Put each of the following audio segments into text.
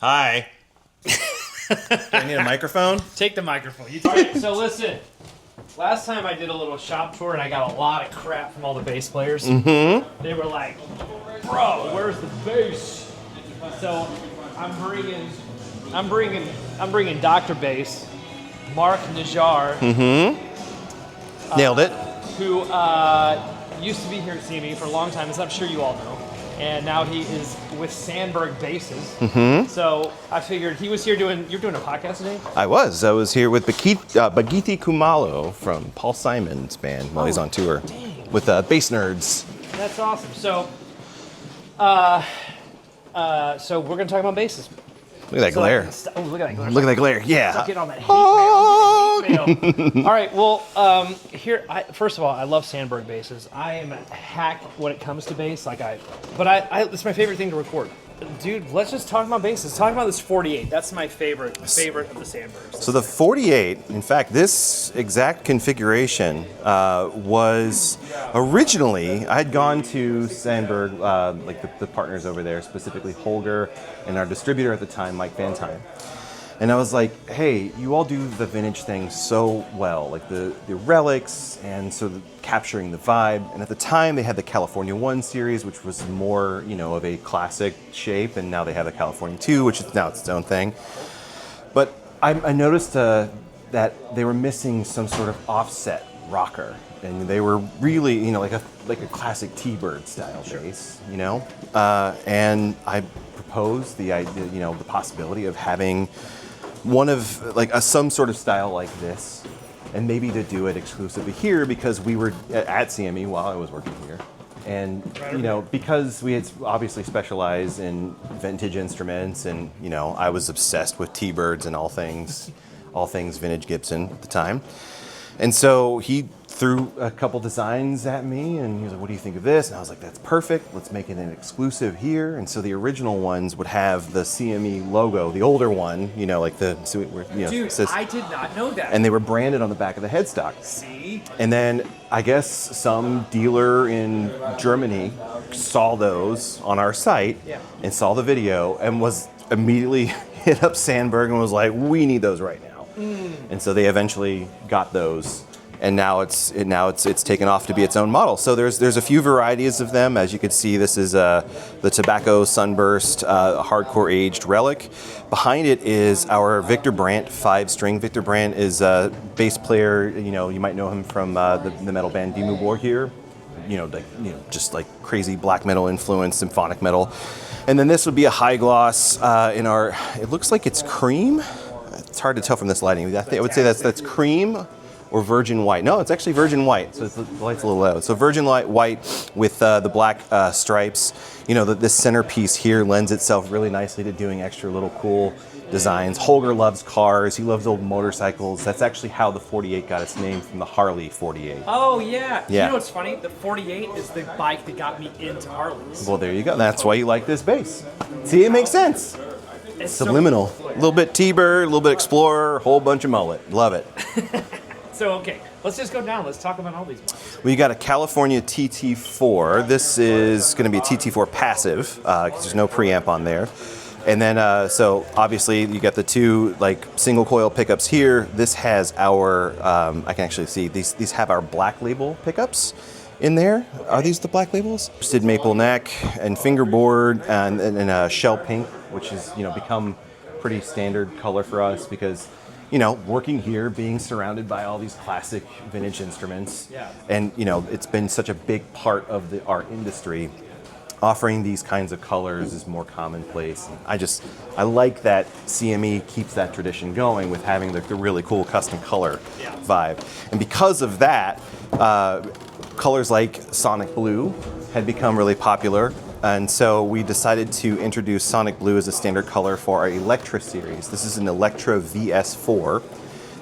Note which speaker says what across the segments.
Speaker 1: Hi. Do I need a microphone?
Speaker 2: Take the microphone. All right, so listen. Last time I did a little shop tour and I got a lot of crap from all the bass players.
Speaker 1: Mm-hmm.
Speaker 2: They were like, "Bro, where's the bass?" So I'm bringing Dr. Bass, Mark Najjar.
Speaker 1: Mm-hmm. Nailed it.
Speaker 2: Who used to be here at CME for a long time, as I'm sure you all know. And now he is with Sandberg Basses.
Speaker 1: Mm-hmm.
Speaker 2: So I figured he was here you're doing a podcast today?
Speaker 1: I was here with Bagiti Kumalo from Paul Simon's band while he's on tour.
Speaker 2: Dang.
Speaker 1: With Bass Nerds.
Speaker 2: That's awesome. So, so we're gonna talk about basses.
Speaker 1: Look at that glare.
Speaker 2: Oh, look at that glare.
Speaker 1: Look at that glare. Yeah.
Speaker 2: Stop getting all that hate mail. All right. Well, first of all, I love Sandberg basses. I am a hack when it comes to bass. It's my favorite thing to record. Dude, let's just talk about basses. Talk about this 48. That's my favorite of the Sandbergs.
Speaker 1: So the 48, in fact, this exact configuration was originally, I had gone to Sandberg, the partners over there, specifically Holger and our distributor at the time, Mike Van Tine. And I was like, hey, you all do the vintage thing so well, like the relics and sort of capturing the vibe. And at the time they had the California 1 series, which was more, of a classic shape. And now they have the California 2, which is now its own thing. But I noticed that they were missing some sort of offset rocker. And they were really, like a classic T-Bird style bass, and I proposed the idea, the possibility of having one of some sort of style like this, and maybe to do it exclusively here because we were at CME while I was working here, and because we had obviously specialized in vintage instruments, and I was obsessed with T-Birds and all things vintage Gibson at the time, and so he threw a couple designs at me and he was like, what do you think of this? And I was like, that's perfect. Let's make it an exclusive here. And so the original ones would have the CME logo, the older one,
Speaker 2: Dude, I did not know that.
Speaker 1: And they were branded on the back of the headstock.
Speaker 2: See?
Speaker 1: And then I guess some dealer in Germany saw those on our site and saw the video and was immediately hit up Sandberg and was like, we need those right now. And so they eventually got those. And now it's taken off to be its own model. So there's a few varieties of them. As you can see, this is the Tobacco Sunburst hardcore aged relic. Behind it is our Victor Brandt 5-string. Victor Brandt is a bass player. You might know him from the metal band Dunable here. Just like crazy black metal influence, symphonic metal. And then this would be a high gloss in our. It looks like it's cream. It's hard to tell from this lighting. I would say that's cream. Or virgin white. No, it's actually virgin white, so the light's a little low. So virgin white with the black stripes. This centerpiece here lends itself really nicely to doing extra little cool designs. Holger loves cars. He loves old motorcycles. That's actually how the 48 got its name, from the Harley 48.
Speaker 2: Oh, yeah.
Speaker 1: Yeah.
Speaker 2: You know what's funny? The 48 is the bike that got me into Harleys.
Speaker 1: Well, there you go. That's why you like this bass. See, it makes sense.
Speaker 2: It's
Speaker 1: Subliminal. A little bit T-Bird, a little bit Explorer, a whole bunch of mullet. Love it.
Speaker 2: So, okay, let's just go down. Let's talk about all these ones.
Speaker 1: We got a California TT4. This is going to be a TT4 passive because there's no preamp on there. And then, so obviously you got the two single coil pickups here. This has our, I can actually see, these have our Black Label pickups in there. Are these the Black Labels? Roasted maple neck and fingerboard and shell pink, which has, become pretty standard color for us because working here, being surrounded by all these classic vintage instruments, and it's been such a big part of the art industry. Offering these kinds of colors is more commonplace. I like that CME keeps that tradition going with having the really cool custom color vibe. And because of that, colors like Sonic Blue had become really popular. And so we decided to introduce Sonic Blue as a standard color for our Electra series. This is an Electra VSS4.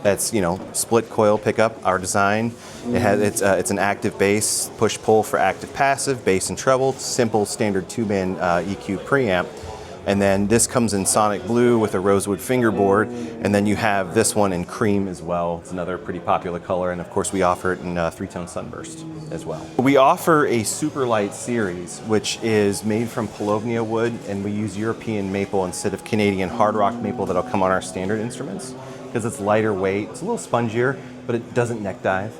Speaker 1: That's split coil pickup, our design. It's an active bass, push pull for active passive, bass and treble, simple standard 2-band EQ preamp. And then this comes in Sonic Blue with a rosewood fingerboard, and then you have this one in cream as well. It's another pretty popular color, and of course we offer it in three-tone sunburst as well. We offer a super light series, which is made from Palonia wood, and we use European maple instead of Canadian hard rock maple that'll come on our standard instruments, because it's lighter weight, it's a little spongier, but it doesn't neck dive.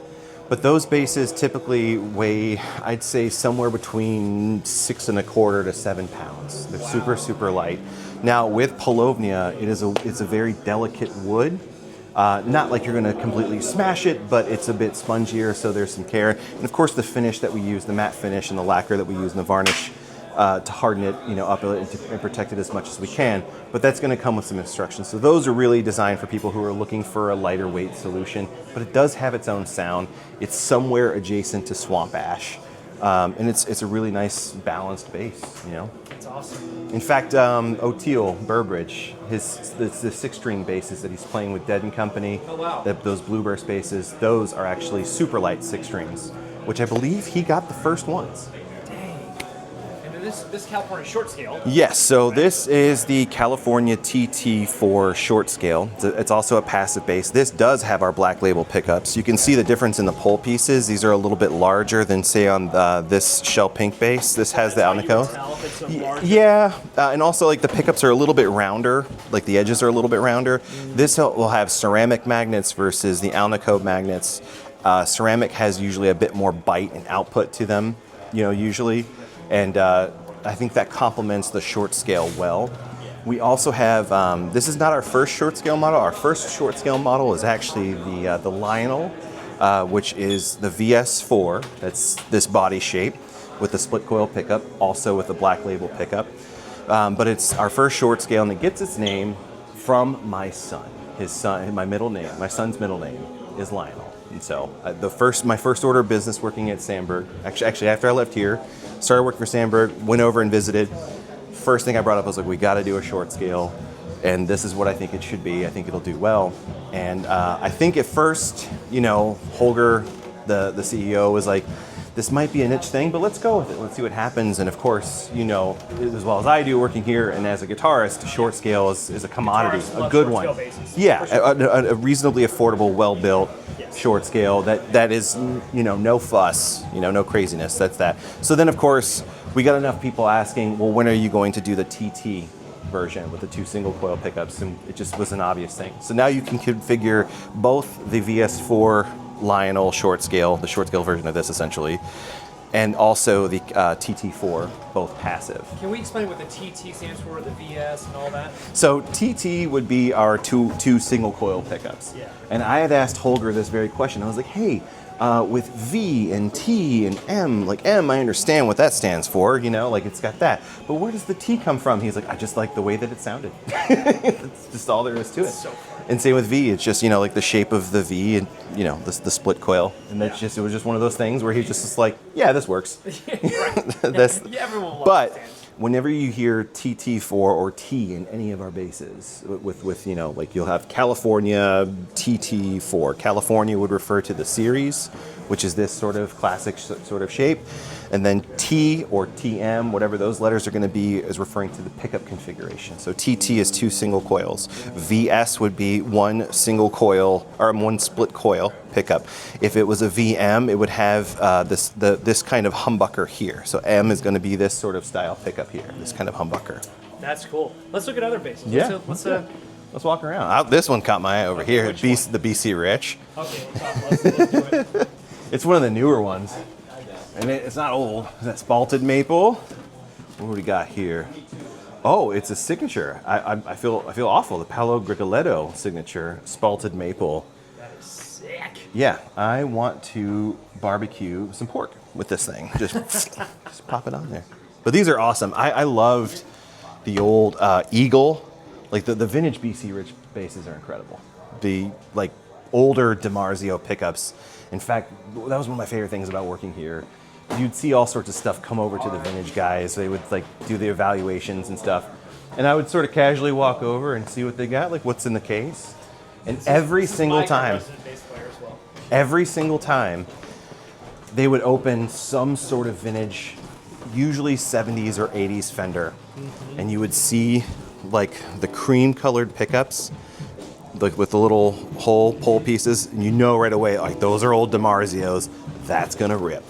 Speaker 1: But those basses typically weigh, I'd say, somewhere between 6¼ to 7 pounds. They're super, super light. Now with Palonia, it's a very delicate wood. Not like you're gonna completely smash it, but it's a bit spongier, so there's some care. And of course the finish that we use, the matte finish and the lacquer that we use and the varnish to harden it, up and protect it as much as we can. But that's going to come with some instructions. So those are really designed for people who are looking for a lighter weight solution. But it does have its own sound. It's somewhere adjacent to swamp ash, and it's a really nice balanced bass.
Speaker 2: That's awesome.
Speaker 1: In fact, O'Teal Burbridge, the 6-string basses that he's playing with Dead & Company,
Speaker 2: oh, wow.
Speaker 1: Those Blueburst basses, those are actually super light 6 strings, which I believe he got the first ones.
Speaker 2: This California short scale.
Speaker 1: Yes, so this is the California TT4 short scale. It's also a passive bass. This does have our black label pickups. You can see the difference in the pole pieces. These are a little bit larger than, say, on this shell pink bass. This has the Alnico. Yeah, and also like the pickups are a little bit rounder, like the edges are a little bit rounder. This will have ceramic magnets versus the Alnico magnets. Ceramic has usually a bit more bite and output to them, usually. And I think that complements the short scale well. We also have, this is not our first short scale model. Our first short scale model is actually the Lionel, which is the VS4. That's this body shape with the split coil pickup, also with the black label pickup. But it's our first short scale, and it gets its name from my son. His son, my son's middle name is Lionel. And so my first order of business working at Sandberg, actually after I left here, started working for Sandberg, went over and visited. First thing I brought up was like, we got to do a short scale, and this is what I think it should be. I think it'll do well. And I think at first, Holger, the CEO, was like, this might be a niche thing, but let's go with it. Let's see what happens. And of course, as well as I do working here and as a guitarist, short scale is a commodity, a good one. Yeah, a reasonably affordable, well-built short scale that is, no fuss, no craziness. That's that. So then, of course, we got enough people asking, well, when are you going to do the TT version with the 2 single coil pickups? And it just was an obvious thing. So now you can configure both the VS4 Lionel short scale, the short scale version of this essentially, and also the TT4, both passive.
Speaker 2: Can we explain what the TT stands for, the VS and all that?
Speaker 1: So TT would be our two single coil pickups.
Speaker 2: Yeah.
Speaker 1: And I had asked Holger this very question. I was like, hey, with V and T and M, like M, I understand what that stands for, like it's got that. But where does the T come from? He's like, I just like the way that it sounded. That's just all there is to it.
Speaker 2: So
Speaker 1: and same with V, it's just, like the shape of the V and, the split coil. And that's it was just one of those things where he's just like, yeah, this works.
Speaker 2: Everyone loves
Speaker 1: but whenever you hear TT4 or T in any of our basses, with like you'll have California TT4. California would refer to the series, which is this sort of classic sort of shape. And then T or TM, whatever those letters are going to be, is referring to the pickup configuration. So TT is 2 single coils. VS would be 1 single coil or 1 split coil pickup. If it was a VM, it would have this kind of humbucker here. So M is going to be this sort of style pickup here, this kind of humbucker.
Speaker 2: That's cool. Let's look at other basses.
Speaker 1: Yeah. Let's walk around. This one caught my eye over here.
Speaker 2: The
Speaker 1: BC Rich.
Speaker 2: Okay, let's do it.
Speaker 1: It's one of the newer ones. And it's not old. That's spalted maple. What do we got here? Oh, it's a signature. I feel awful. The Palo Grigoletto signature, spalted maple.
Speaker 2: That is sick.
Speaker 1: Yeah, I want to barbecue some pork with this thing. Just pop it on there. But these are awesome. I loved the old Eagle. Like the vintage BC Rich basses are incredible. The older DiMarzio pickups. In fact, that was one of my favorite things about working here. You'd see all sorts of stuff come over to the vintage guys. They would do the evaluations and stuff. And I would sort of casually walk over and see what they got, like what's in the case. And every single time, they would open some sort of vintage, usually 70s or 80s Fender, and you would see like the cream colored pickups, like with the little hole pole pieces, and you know right away, like those are old DiMarzios, that's gonna rip.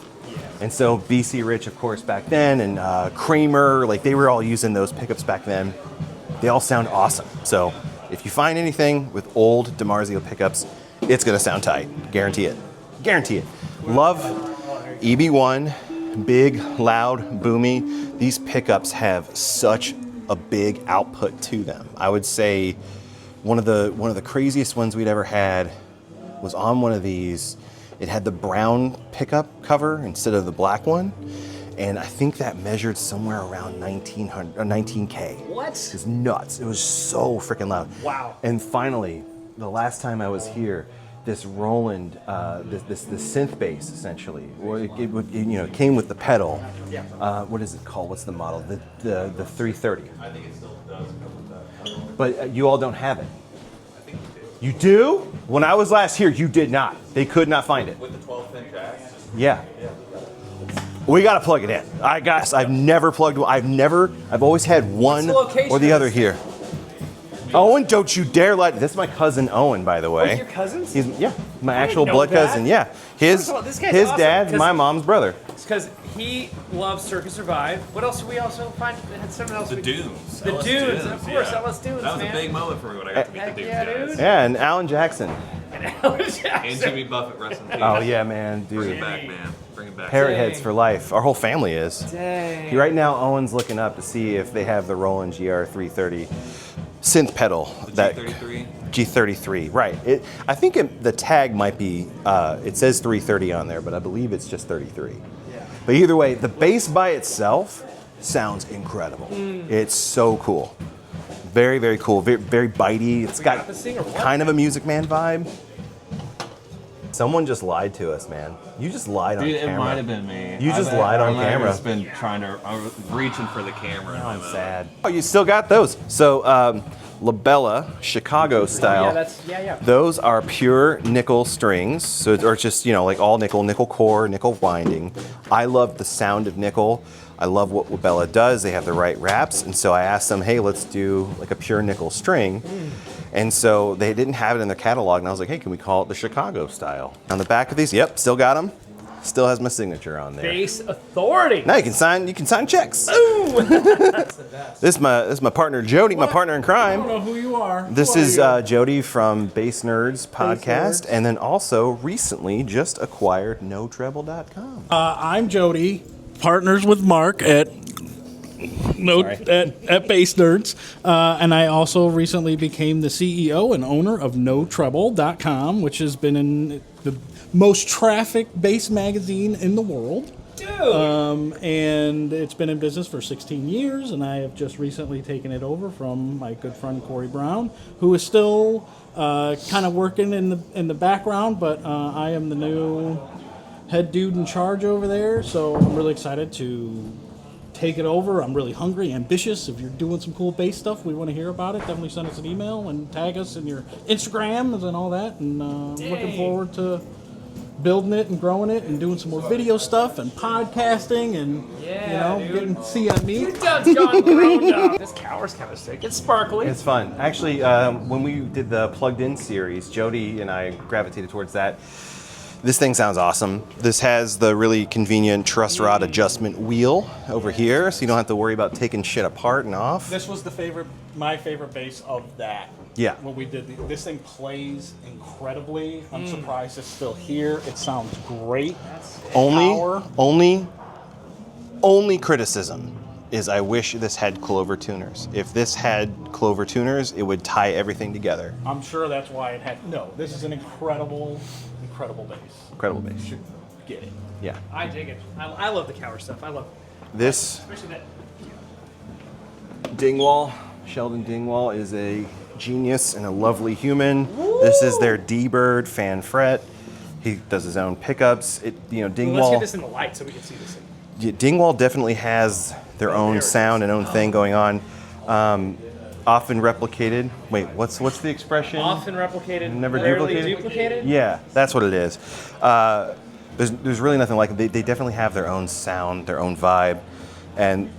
Speaker 1: And so BC Rich, of course, back then, and Kramer, like they were all using those pickups back then. They all sound awesome. So if you find anything with old DiMarzio pickups, it's gonna sound tight. Guarantee it. Guarantee it. Love EB1, big, loud, boomy. These pickups have such a big output to them. I would say one of the craziest ones we'd ever had was on one of these. It had the brown pickup cover instead of the black one, and I think that measured somewhere around 1900 or 19K.
Speaker 2: What?
Speaker 1: It was nuts. It was so freaking loud.
Speaker 2: Wow.
Speaker 1: And finally, the last time I was here, this Roland, this synth bass essentially, or it came with the pedal.
Speaker 2: Yeah.
Speaker 1: What is it called? What's the model? The 330. I think it still does come with that. But you all don't have it. You do? When I was last here, you did not. They could not find it.
Speaker 3: With the 12-pin jacks?
Speaker 1: Yeah. We gotta plug it in. I've never plugged. I've always had one or the other here. Owen, don't you dare let. This is my cousin Owen, by the way.
Speaker 2: Oh, your cousins?
Speaker 1: He's my actual blood cousin. Yeah. His
Speaker 2: This guy's awesome,
Speaker 1: dad's my mom's brother.
Speaker 2: It's because he loves Circus Survive. What else do we also find? Had something else.
Speaker 3: The Dunes.
Speaker 2: The
Speaker 3: LS
Speaker 2: Dunes, of course.
Speaker 3: yeah.
Speaker 2: LS Dunes,
Speaker 3: That was
Speaker 2: man.
Speaker 3: a big moment for me when I got to meet
Speaker 2: Heck
Speaker 3: the Dunes
Speaker 2: yeah,
Speaker 3: guys.
Speaker 2: dude.
Speaker 1: Yeah, and Alan Jackson.
Speaker 3: And Jimmy Buffett, rest in peace.
Speaker 1: Oh yeah, man,
Speaker 3: Bring it
Speaker 1: dude.
Speaker 3: back, man. Bring it back.
Speaker 1: Parrot
Speaker 2: Dang.
Speaker 1: heads for life. Our whole family is.
Speaker 2: Dang.
Speaker 1: Right now, Owen's looking up to see if they have the Roland GR330 synth pedal.
Speaker 3: The G33?
Speaker 1: G33, right. I think the tag might be, it says 330 on there, but I believe it's just 33.
Speaker 2: Yeah.
Speaker 1: But either way, the bass by itself sounds incredible. It's so cool. Very, very cool. Very, very bitey. It's got
Speaker 2: got this thing or what?
Speaker 1: kind of a Music Man vibe. Someone just lied to us, man. You just lied on
Speaker 3: Dude,
Speaker 1: camera.
Speaker 3: it might have been me.
Speaker 1: You just lied on camera.
Speaker 3: I've just been I was reaching for the camera.
Speaker 1: I'm sad. Oh, you still got those. So, Labella, Chicago style.
Speaker 2: Yeah.
Speaker 1: Those are pure nickel strings. So, or just, like all nickel, nickel core, nickel winding. I love the sound of nickel. I love what Labella does. They have the right wraps. And so I asked them, hey, let's do like a pure nickel string. And so they didn't have it in their catalog. And I was like, hey, can we call it the Chicago style? On the back of these, yep, still got them. Still has my signature on there.
Speaker 2: Bass Authority.
Speaker 1: Now you can sign checks.
Speaker 2: Ooh. That's the best.
Speaker 1: This is my partner Jody, my partner in crime.
Speaker 4: I don't know who you are.
Speaker 1: This
Speaker 4: Who are
Speaker 1: is
Speaker 4: you?
Speaker 1: Jody from Bass Nerds podcast,
Speaker 4: Nerds.
Speaker 1: and then also recently just acquired NoTreble.com.
Speaker 4: I'm Jody, partners with Mark at Bass Nerds, and I also recently became the CEO and owner of NoTreble.com, which has been in the most trafficked bass magazine in the world.
Speaker 2: Dude.
Speaker 4: And it's been in business for 16 years, and I have just recently taken it over from my good friend Corey Brown, who is still kind of working in the background, but I am the new head dude in charge over there, so I'm really excited to take it over. I'm really hungry, ambitious. If you're doing some cool bass stuff, we want to hear about it. Definitely send us an email and tag us in your Instagrams and all that, and I'm looking forward to building it and growing it and doing some more video stuff and podcasting and getting see on me.
Speaker 2: Doug's gone grown up. This cower's kind of sick. It's sparkly.
Speaker 1: It's fun. Actually, when we did the Plugged In series, Jody and I gravitated towards that. This thing sounds awesome. This has the really convenient truss rod adjustment wheel over here, so you don't have to worry about taking shit apart and off.
Speaker 4: This was my favorite bass of that.
Speaker 1: Yeah.
Speaker 4: When we did this thing plays incredibly. I'm surprised it's still here. It sounds great. Power.
Speaker 1: Only criticism is I wish this had clover tuners. If this had clover tuners, it would tie everything together.
Speaker 4: I'm sure that's why it had. No, this is an incredible bass.
Speaker 1: Incredible bass.
Speaker 4: You should get it.
Speaker 1: Yeah.
Speaker 2: I dig it. I love the cower stuff. I love it.
Speaker 1: This
Speaker 2: Especially that.
Speaker 1: Dingwall, Sheldon Dingwall, is a genius and a lovely human. Woo! This is their D-Bird fan fret. He does his own pickups. Dingwall.
Speaker 2: Let's get this in the light so we can see this thing.
Speaker 1: Yeah, Dingwall definitely has their own sound and own thing going on. Often replicated. Wait, what's the expression?
Speaker 2: Often replicated,
Speaker 1: Never
Speaker 2: rarely
Speaker 1: duplicated?
Speaker 2: duplicated?
Speaker 1: Yeah, that's what it is. There's really nothing like it. They definitely have their own sound, their own vibe. And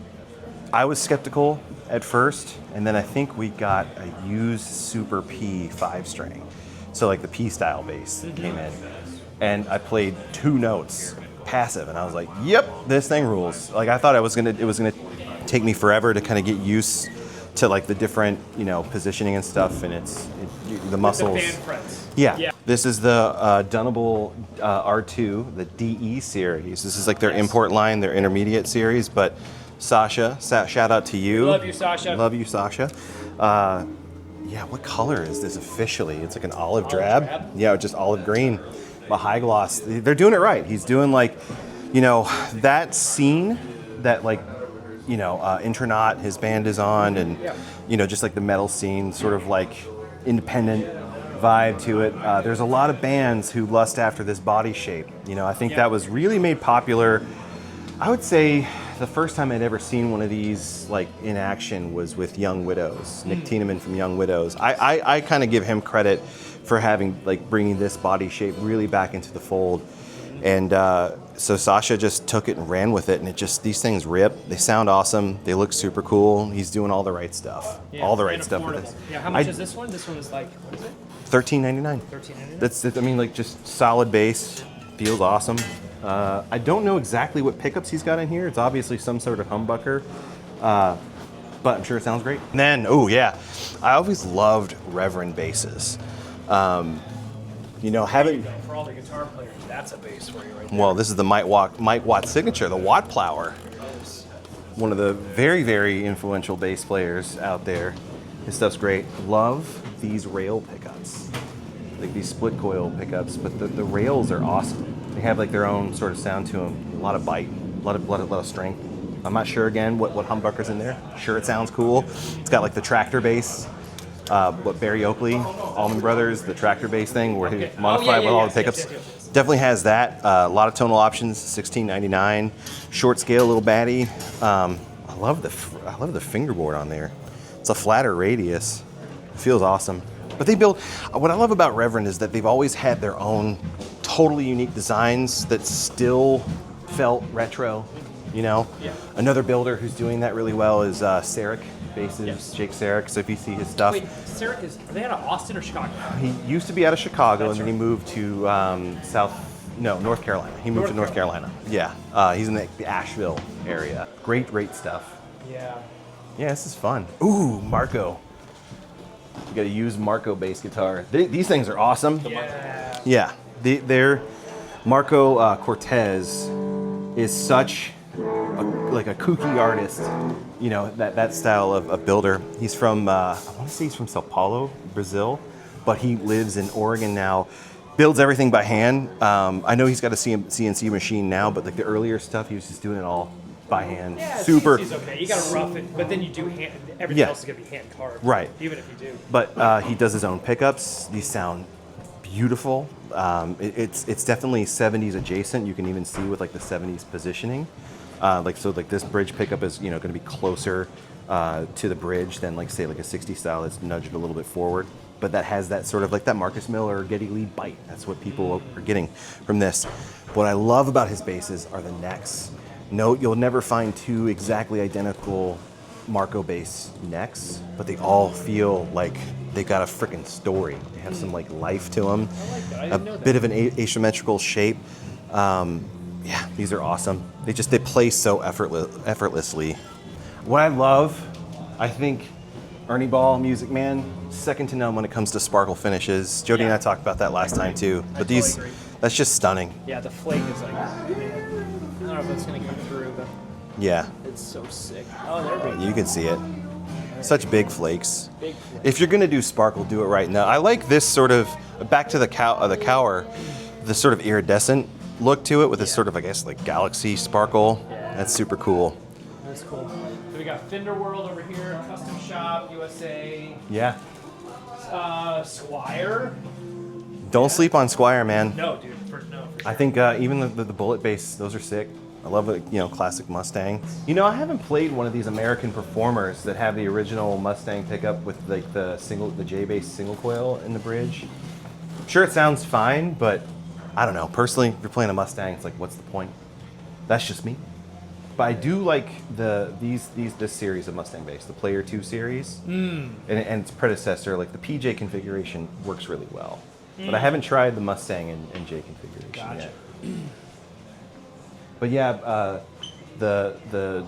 Speaker 1: I was skeptical at first, and then I think we got a used Super P 5-string. So like the P style bass that came in. And I played 2 notes passive, and I was like, yep, this thing rules. Like I thought it was gonna take me forever to kind of get used to like the different, you know, positioning and stuff, and the muscles.
Speaker 2: The fan frets.
Speaker 1: Yeah. This is the Dunable R2, the DE series. This is like their import line, their intermediate series. But Sasha, shout out to you.
Speaker 2: Love you, Sasha.
Speaker 1: Love you, Sasha. Yeah, what color is this officially? It's like an olive drab. Yeah, just olive green, a high gloss. They're doing it right. He's doing like, you know, that scene that like, you know, Intronaut, his band is on, and you know, just like the metal scene, sort of like independent vibe to it. There's a lot of bands who lust after this body shape. You know, I think that was really made popular. I would say the first time I'd ever seen one of these like in action was with Young Widows, Nick Tiedemann from Young Widows. I kind of give him credit for having like bringing this body shape really back into the fold. And so Sasha just took it and ran with it, and these things rip. They sound awesome. They look super cool. He's doing all the right stuff. All the right stuff with this.
Speaker 2: Yeah, how much is this one? This one is like, what is it?
Speaker 1: $13.99.
Speaker 2: $13.99?
Speaker 1: That's, I mean, like just solid bass. Feels awesome. I don't know exactly what pickups he's got in here. It's obviously some sort of humbucker, but I'm sure it sounds great. And then, oh yeah, I always loved Reverend basses. You know, having
Speaker 2: For all the guitar players, that's a bass for you right there.
Speaker 1: well, this is the Mike Watt signature, the Watt Plower. One of the very, very influential bass players out there. His stuff's great. Love these rail pickups, like these split coil pickups, but the rails are awesome. They have like their own sort of sound to them. A lot of bite, a lot of strength. I'm not sure again what humbucker's in there. Sure, it sounds cool. It's got like the tractor bass. What Barry Oakley, Allman Brothers, the tractor bass thing where he modified with all the pickups. Definitely has that. A lot of tonal options. $16.99. Short scale, little baddie. I love the fingerboard on there. It's a flatter radius. It feels awesome. But they build. What I love about Reverend is that they've always had their own totally unique designs that still felt retro. You know.
Speaker 2: Yeah.
Speaker 1: Another builder who's doing that really well is Sarek. Basses, Jake Sarek. So if you see his stuff,
Speaker 2: Wait, Sarek are they out of Austin or Chicago?
Speaker 1: he used to be out of Chicago, and then he moved to North Carolina. He moved to North Carolina. Yeah, he's in the Asheville area. Great stuff.
Speaker 2: Yeah.
Speaker 1: Yeah, this is fun. Ooh, Marco. You got to use Marco bass guitar. These things are awesome.
Speaker 2: Yeah.
Speaker 1: Yeah, they're Marco Cortez is such like a kooky artist, you know, that style of builder. He's from, I want to say he's from Sao Paulo, Brazil, but he lives in Oregon now, builds everything by hand. I know he's got a CNC machine now, but like the earlier stuff, he was just doing it all by hand.
Speaker 2: Yeah,
Speaker 1: Super.
Speaker 2: CNC's okay. You gotta rough it, but then you do everything else is gonna be hand carved.
Speaker 1: Right.
Speaker 2: Even if you do.
Speaker 1: But he does his own pickups. These sound beautiful. It's definitely 70s adjacent. You can even see with like the 70s positioning. Like this bridge pickup is, you know, going to be closer to the bridge than like say like a 60 style that's nudged a little bit forward. But that has that sort of like that Marcus Miller or Geddy Lee bite. That's what people are getting from this. What I love about his basses are the necks. No, you'll never find 2 exactly identical Marco bass necks, but they all feel like they got a freaking story. They have some like life to them.
Speaker 2: I like that. I
Speaker 1: A
Speaker 2: didn't know that.
Speaker 1: bit of an asymmetrical shape. Yeah, these are awesome. They play so effortlessly. What I love, I think Ernie Ball, Music Man, second to none when it comes to sparkle finishes. Jody and I talked about that last time too. But
Speaker 2: totally agree.
Speaker 1: that's just stunning.
Speaker 2: Yeah, the flake is like, man, I don't know if it's gonna come through, but
Speaker 1: Yeah,
Speaker 2: it's so sick. Oh, there we go.
Speaker 1: you can see it. Such big flakes.
Speaker 2: Big flake.
Speaker 1: If you're gonna do sparkle, do it right now. I like this sort of back to the cower, the sort of iridescent look to it with this sort of, I guess, like galaxy sparkle.
Speaker 2: Yeah.
Speaker 1: That's super cool.
Speaker 2: That's cool. So we got Fender World over here, Custom Shop, USA,
Speaker 1: Yeah.
Speaker 2: Squire.
Speaker 1: Don't sleep on Squire, man.
Speaker 2: No, dude, for sure.
Speaker 1: I think even the bullet bass, those are sick. I love it, you know, classic Mustang. You know, I haven't played one of these American performers that have the original Mustang pickup with like the J-bass single coil in the bridge. Sure, it sounds fine, but I don't know. Personally, if you're playing a Mustang, it's like, what's the point? That's just me. But I do like this series of Mustang bass, the Player 2 series, and its predecessor, like the PJ configuration, works really well. But I haven't tried the Mustang and J configuration yet. But yeah, the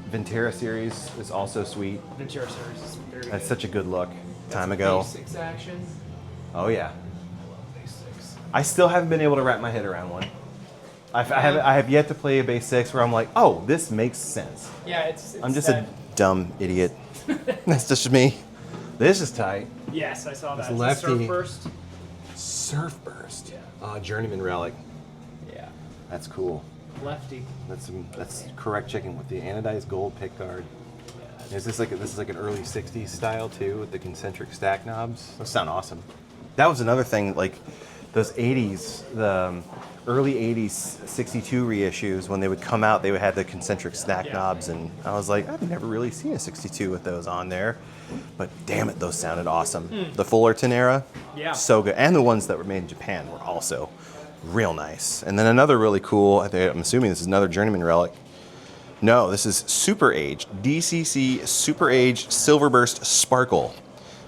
Speaker 1: Ventura series is also sweet.
Speaker 2: Ventura series is very good.
Speaker 1: That's such a good look. Time ago.
Speaker 2: Bass 6 action.
Speaker 1: Oh yeah.
Speaker 2: Bass 6.
Speaker 1: I still haven't been able to wrap my head around one. I have yet to play a bass 6 where I'm like, oh, this makes sense.
Speaker 2: Yeah, it's
Speaker 1: I'm just a dumb idiot. That's just me. This is tight.
Speaker 2: Yes, I saw that.
Speaker 1: It's lefty.
Speaker 2: Surf burst.
Speaker 1: Surf burst.
Speaker 2: Yeah.
Speaker 1: Journeyman relic.
Speaker 2: Yeah.
Speaker 1: That's cool.
Speaker 2: Lefty.
Speaker 1: That's correct checking with the anodized gold pickguard. Is this like an early '60s style too, with the concentric stack knobs? Those sound awesome. That was another thing, like those '80s, the early '80s '62 reissues, when they would come out, they would have the concentric stack knobs, and I was like, I've never really seen a '62 with those on there, but damn it, those sounded awesome. The Fullerton era, so good, and the ones that were made in Japan were also real nice. And then another really cool, I'm assuming this is another Journeyman relic. No, this is Super Aged, DCC Super Aged Silverburst Sparkle,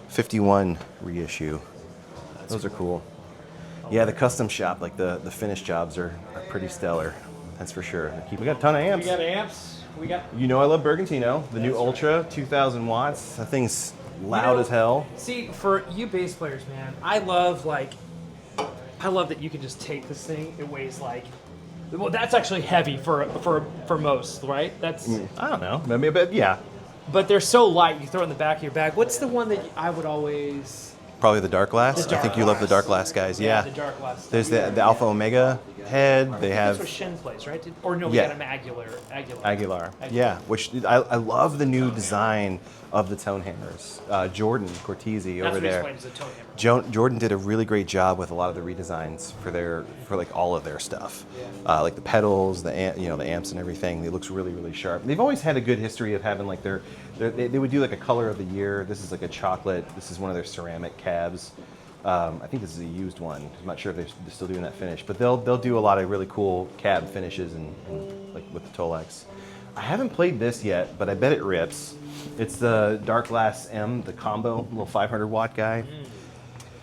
Speaker 1: 51 reissue. Those are cool. Yeah, the custom shop, like the finish jobs are pretty stellar. That's for sure. We got a ton of amps.
Speaker 2: We got amps. We got.
Speaker 1: You know I love Bergantino, the new Ultra, 2,000 watts. That thing's loud as hell.
Speaker 2: See, for you bass players, man, I love that you can just take this thing. It weighs like. Well, that's actually heavy for most, right? That's.
Speaker 1: I don't know. Maybe, but yeah.
Speaker 2: But they're so light, you throw it in the back of your bag. What's the one that I would always?
Speaker 1: Probably the Dark Glass.
Speaker 2: The Dark
Speaker 1: I think you love the Dark Glass guys. Yeah.
Speaker 2: The Dark Glass.
Speaker 1: There's the Alpha Omega head. They have.
Speaker 2: That's what Shen plays, right? Or no, we got him Aguilar.
Speaker 1: Yeah, which I love the new design of the tone hammers. Jordan Cortese over there.
Speaker 2: That's what he's playing, is a tone hammer.
Speaker 1: Jordan did a really great job with a lot of the redesigns for like all of their stuff, like the pedals, the amps and everything. It looks really, really sharp. They've always had a good history of having like they would do like a color of the year. This is like a chocolate. This is one of their ceramic cabs. I think this is a used one. I'm not sure if they're still doing that finish, but they'll do a lot of really cool cab finishes and like with the Tolex. I haven't played this yet, but I bet it rips. It's the Dark Glass M, the combo, little 500 watt guy.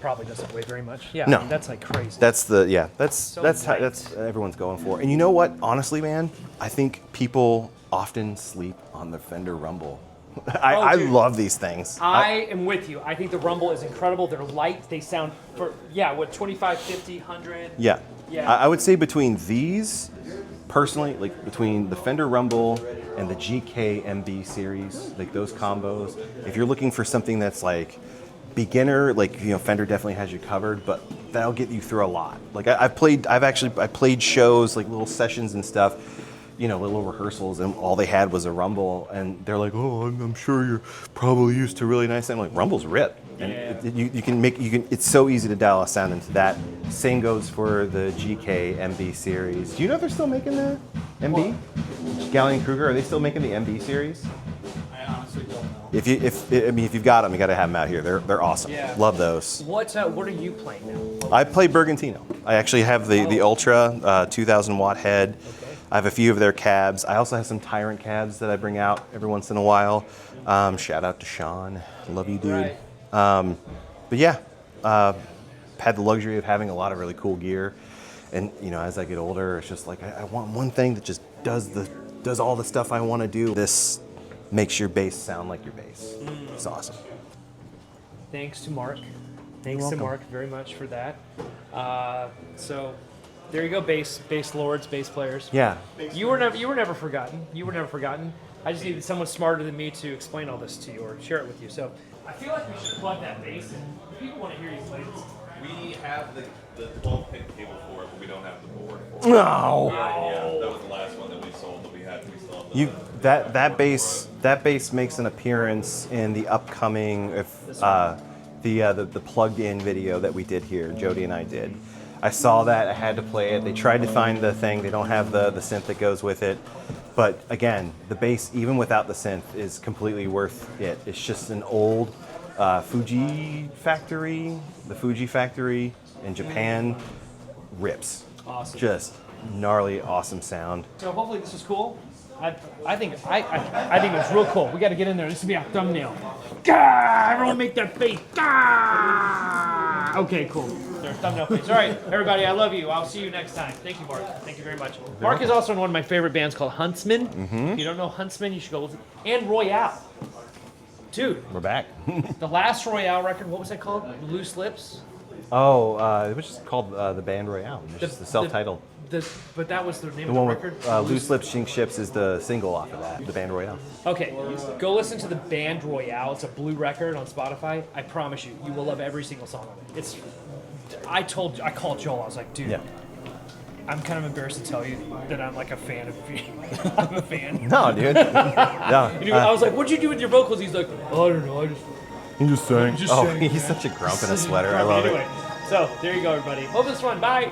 Speaker 2: Probably doesn't weigh very much. Yeah,
Speaker 1: no,
Speaker 2: I mean, that's like crazy.
Speaker 1: That's everyone's going for. And you know what? Honestly, man, I think people often sleep on the Fender Rumble. I love these things.
Speaker 2: I am with you. I think the Rumble is incredible. They're light. They sound what 25, 50, 100.
Speaker 1: Yeah.
Speaker 2: Yeah.
Speaker 1: I would say between these, personally, like between the Fender Rumble and the GK MB series, like those combos, if you're looking for something that's like beginner, like Fender definitely has you covered, but that'll get you through a lot. Like I played shows, like little sessions and stuff, little rehearsals, and all they had was a Rumble, and they're like, oh, I'm sure you're probably used to really nice sound. I'm like, Rumbles rip. And it's so easy to dial a sound into that. Same goes for the GK MB series. Do you know if they're still making the MB? Gallion Kruger, are they still making the MB series?
Speaker 4: I honestly don't know.
Speaker 1: If you've got them, you got to have them out here. They're awesome.
Speaker 2: Yeah.
Speaker 1: Love those.
Speaker 2: What are you playing now?
Speaker 1: I play Bergantino. I actually have the Ultra 2,000 watt head. Okay. I have a few of their cabs. I also have some Tyrant cabs that I bring out every once in a while. Shout out to Sean. Love you, dude.
Speaker 2: Right.
Speaker 1: But yeah, had the luxury of having a lot of really cool gear, and as I get older, it's just like I want one thing that just does all the stuff I want to do. This makes your bass sound like your bass. It's awesome.
Speaker 2: Thanks to Mark. Thanks to Mark very much for that. So there you go, bass lords, bass players.
Speaker 1: Yeah.
Speaker 2: You were never forgotten. You were never forgotten. I just needed someone smarter than me to explain all this to you or share it with you. So I feel like we should plug that bass in. People want to hear you play this.
Speaker 3: We have the 12-pin cable for it, but we don't have the board for it.
Speaker 1: No.
Speaker 3: Yeah, that was the last one that we sold that we had. We still have
Speaker 1: that bass makes an appearance in the upcoming the plugged-in video that we did here. Jody and I did. I saw that. I had to play it. They tried to find the thing. They don't have the synth that goes with it. But again, the bass, even without the synth, is completely worth it. It's just an old Fuji factory. The Fuji factory in Japan rips.
Speaker 2: Awesome.
Speaker 1: Just gnarly, awesome sound.
Speaker 2: So hopefully this was cool. I think it was real cool. We got to get in there. This will be our thumbnail. Gah! Everyone make that face. Gah! Okay, cool. There's thumbnail face. All right, everybody, I love you. I'll see you next time. Thank you, Mark. Thank you very much. Mark is also in one of my favorite bands called Huntsman. If you don't know Huntsman, you should go listen. And Royale. Dude,
Speaker 1: We're back.
Speaker 2: the last Royale record, what was that called? Loose Lips?
Speaker 1: Oh, it was just called the Band Royale. It's just the self-titled.
Speaker 2: But that was the name
Speaker 1: The
Speaker 2: of the
Speaker 1: one
Speaker 2: record?
Speaker 1: with Loose Lips, Shink Ships is the single off of that, the Band Royale.
Speaker 2: Okay, go listen to the Band Royale. It's a blue record on Spotify. I promise you, you will love every single song on it. I called Joel. I was like, dude,
Speaker 1: Yeah.
Speaker 2: I'm kind of embarrassed to tell you that I'm like a fan of you. I'm a fan.
Speaker 1: No, dude. No.
Speaker 2: I was like, what'd you do with your vocals? He's like, oh, I don't know. I just.
Speaker 1: He just sang.
Speaker 2: Just
Speaker 1: Oh,
Speaker 2: sang.
Speaker 1: he's such a grump in a sweater. I love
Speaker 2: anyway,
Speaker 1: it.
Speaker 2: so there you go, everybody. Hope this one. Bye.